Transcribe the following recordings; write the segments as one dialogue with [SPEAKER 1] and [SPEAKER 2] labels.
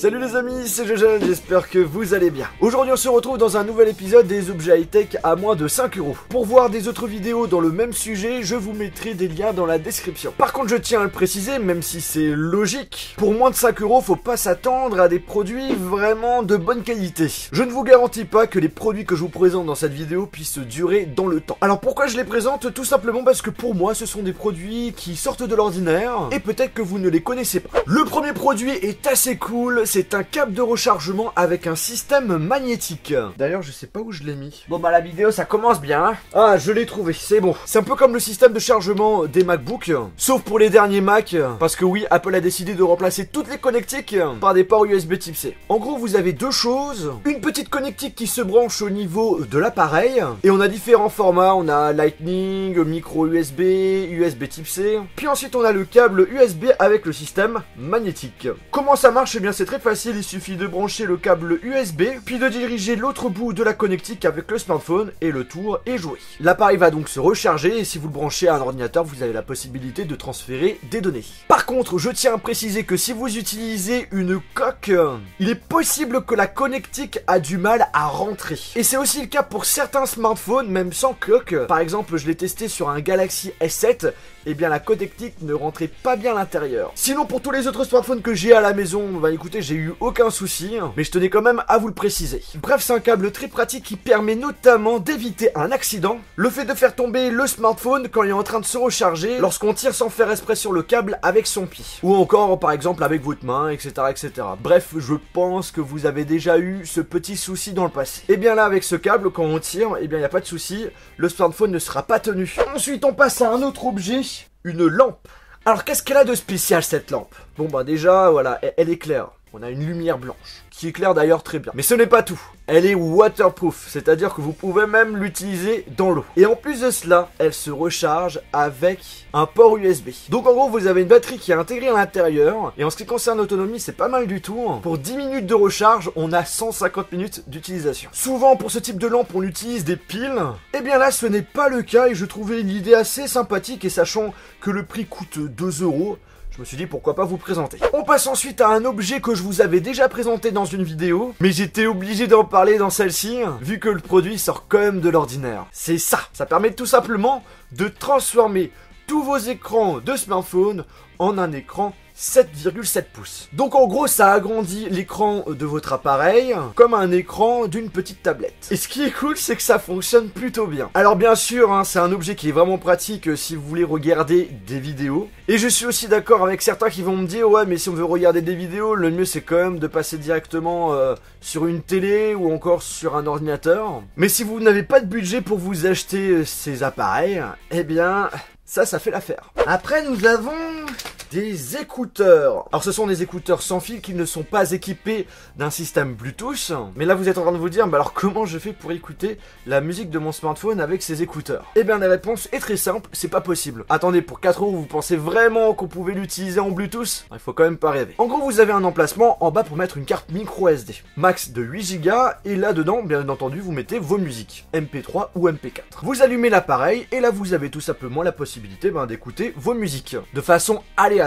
[SPEAKER 1] Salut les amis, c'est Jojo, j'espère que vous allez bien. Aujourd'hui on se retrouve dans un nouvel épisode des objets high-tech à moins de 5 €. Pour voir des autres vidéos dans le même sujet, je vous mettrai des liens dans la description. Par contre je tiens à le préciser, même si c'est logique, pour moins de 5 €, faut pas s'attendre à des produits vraiment de bonne qualité. Je ne vous garantis pas que les produits que je vous présente dans cette vidéo puissent durer dans le temps. Alors pourquoi je les présente? Tout simplement parce que pour moi ce sont des produits qui sortent de l'ordinaire et peut-être que vous ne les connaissez pas. Le premier produit est assez cool, c'est un câble de rechargement avec un système magnétique. D'ailleurs, je sais pas où je l'ai mis. Bon bah la vidéo ça commence bien. Hein. Ah, je l'ai trouvé, c'est bon. C'est un peu comme le système de chargement des MacBook, sauf pour les derniers Mac, parce que oui, Apple a décidé de remplacer toutes les connectiques par des ports USB type C. En gros, vous avez deux choses. Une petite connectique qui se branche au niveau de l'appareil, et on a différents formats. On a Lightning, micro USB, USB type C. Puis ensuite on a le câble USB avec le système magnétique. Comment ça marche? Eh bien c'est très facile, il suffit de brancher le câble USB, puis de diriger l'autre bout de la connectique avec le smartphone et le tour est joué. L'appareil va donc se recharger et si vous le branchez à un ordinateur, vous avez la possibilité de transférer des données. Par contre, je tiens à préciser que si vous utilisez une coque, il est possible que la connectique a du mal à rentrer. Et c'est aussi le cas pour certains smartphones, même sans coque. Par exemple, je l'ai testé sur un Galaxy S7, et bien la connectique ne rentrait pas bien à l'intérieur. Sinon, pour tous les autres smartphones que j'ai à la maison, bah écoutez, j'ai eu aucun souci, mais je tenais quand même à vous le préciser. Bref, c'est un câble très pratique qui permet notamment d'éviter un accident, le fait de faire tomber le smartphone quand il est en train de se recharger, lorsqu'on tire sans faire exprès sur le câble avec son pied, ou encore par exemple avec votre main, etc. etc. Bref, je pense que vous avez déjà eu ce petit souci dans le passé. Et bien là, avec ce câble, quand on tire, et bien il n'y a pas de souci, le smartphone ne sera pas tenu. Ensuite, on passe à un autre objet, une lampe. Alors qu'est-ce qu'elle a de spécial cette lampe? Bon bah déjà, voilà, elle est claire. On a une lumière blanche, qui éclaire d'ailleurs très bien. Mais ce n'est pas tout. Elle est waterproof, c'est-à-dire que vous pouvez même l'utiliser dans l'eau. Et en plus de cela, elle se recharge avec un port USB. Donc en gros, vous avez une batterie qui est intégrée à l'intérieur. Et en ce qui concerne l'autonomie, c'est pas mal du tout. Pour 10 minutes de recharge, on a 150 minutes d'utilisation. Souvent, pour ce type de lampe, on utilise des piles. Et bien là, ce n'est pas le cas et je trouvais l'idée assez sympathique. Et sachant que le prix coûte 2 €, je me suis dit pourquoi pas vous présenter. On passe ensuite à un objet que je vous avais déjà présenté dans une vidéo, mais j'étais obligé d'en parler dans celle-ci, vu que le produit sort quand même de l'ordinaire. C'est ça, ça permet tout simplement de transformer tous vos écrans de smartphone en un écran 7,7 pouces. Donc en gros ça agrandit l'écran de votre appareil comme un écran d'une petite tablette. Et ce qui est cool c'est que ça fonctionne plutôt bien. Alors bien sûr hein, c'est un objet qui est vraiment pratique si vous voulez regarder des vidéos. Et je suis aussi d'accord avec certains qui vont me dire ouais mais si on veut regarder des vidéos le mieux c'est quand même de passer directement sur une télé ou encore sur un ordinateur. Mais si vous n'avez pas de budget pour vous acheter ces appareils, eh bien ça fait l'affaire. Après nous avons des écouteurs. Alors ce sont des écouteurs sans fil qui ne sont pas équipés d'un système Bluetooth. Mais là vous êtes en train de vous dire, bah alors comment je fais pour écouter la musique de mon smartphone avec ces écouteurs? Eh bien la réponse est très simple, c'est pas possible. Attendez, pour 4 €, vous pensez vraiment qu'on pouvait l'utiliser en Bluetooth? Il faut quand même pas rêver. En gros vous avez un emplacement en bas pour mettre une carte micro SD. Max de 8 Go et là-dedans, bien entendu, vous mettez vos musiques, MP3 ou MP4. Vous allumez l'appareil et là vous avez tout simplement la possibilité d'écouter vos musiques de façon aléatoire.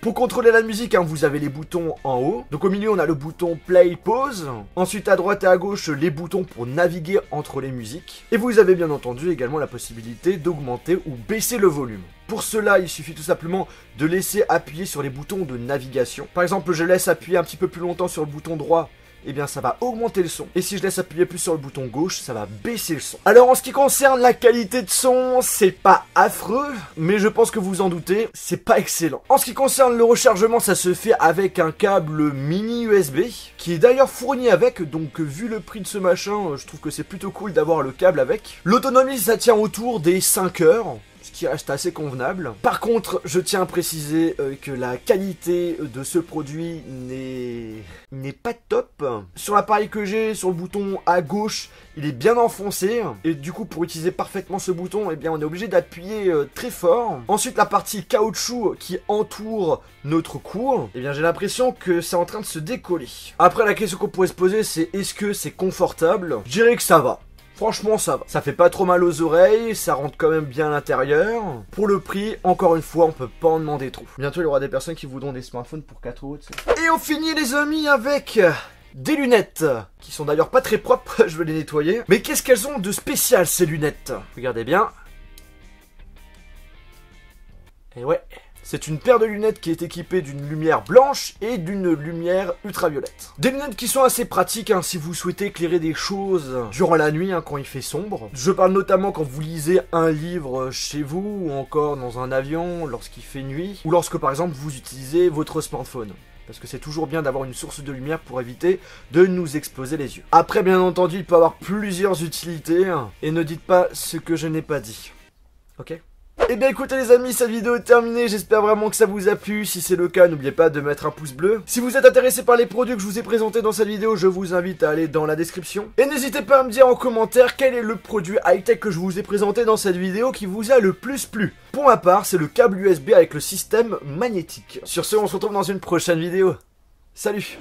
[SPEAKER 1] Pour contrôler la musique, hein, vous avez les boutons en haut. Donc au milieu, on a le bouton play, pause. Ensuite, à droite et à gauche, les boutons pour naviguer entre les musiques. Et vous avez bien entendu également la possibilité d'augmenter ou baisser le volume. Pour cela, il suffit tout simplement de laisser appuyer sur les boutons de navigation. Par exemple, je laisse appuyer un petit peu plus longtemps sur le bouton droit. Eh bien ça va augmenter le son. Et si je laisse appuyer plus sur le bouton gauche, ça va baisser le son. Alors en ce qui concerne la qualité de son, c'est pas affreux, mais je pense que vous en doutez, c'est pas excellent. En ce qui concerne le rechargement, ça se fait avec un câble mini USB, qui est d'ailleurs fourni avec, donc vu le prix de ce machin, je trouve que c'est plutôt cool d'avoir le câble avec. L'autonomie, ça tient autour des 5 heures. Ce qui reste assez convenable. Par contre, je tiens à préciser que la qualité de ce produit n'est pas top. Sur l'appareil que j'ai, sur le bouton à gauche, il est bien enfoncé. Et du coup, pour utiliser parfaitement ce bouton, eh bien, on est obligé d'appuyer très fort. Ensuite, la partie caoutchouc qui entoure notre cou, eh bien, j'ai l'impression que c'est en train de se décoller. Après, la question qu'on pourrait se poser, c'est est-ce que c'est confortable? Je dirais que ça va. Franchement ça va. Ça fait pas trop mal aux oreilles, ça rentre quand même bien à l'intérieur. Pour le prix, encore une fois, on peut pas en demander trop. Bientôt il y aura des personnes qui voudront des smartphones pour 4 euros. Et on finit les amis avec des lunettes, qui sont d'ailleurs pas très propres, je vais les nettoyer. Mais qu'est-ce qu'elles ont de spécial ces lunettes? Regardez bien. Et ouais, c'est une paire de lunettes qui est équipée d'une lumière blanche et d'une lumière ultraviolette. Des lunettes qui sont assez pratiques si vous souhaitez éclairer des choses durant la nuit quand il fait sombre. Je parle notamment quand vous lisez un livre chez vous ou encore dans un avion lorsqu'il fait nuit ou lorsque par exemple vous utilisez votre smartphone. Parce que c'est toujours bien d'avoir une source de lumière pour éviter de nous exploser les yeux. Après bien entendu il peut avoir plusieurs utilités et ne dites pas ce que je n'ai pas dit. Ok ? Et bien écoutez les amis, cette vidéo est terminée, j'espère vraiment que ça vous a plu. Si c'est le cas, n'oubliez pas de mettre un pouce bleu. Si vous êtes intéressé par les produits que je vous ai présentés dans cette vidéo, je vous invite à aller dans la description. Et n'hésitez pas à me dire en commentaire quel est le produit high-tech que je vous ai présenté dans cette vidéo qui vous a le plus plu. Pour ma part, c'est le câble USB avec le système magnétique. Sur ce, on se retrouve dans une prochaine vidéo. Salut!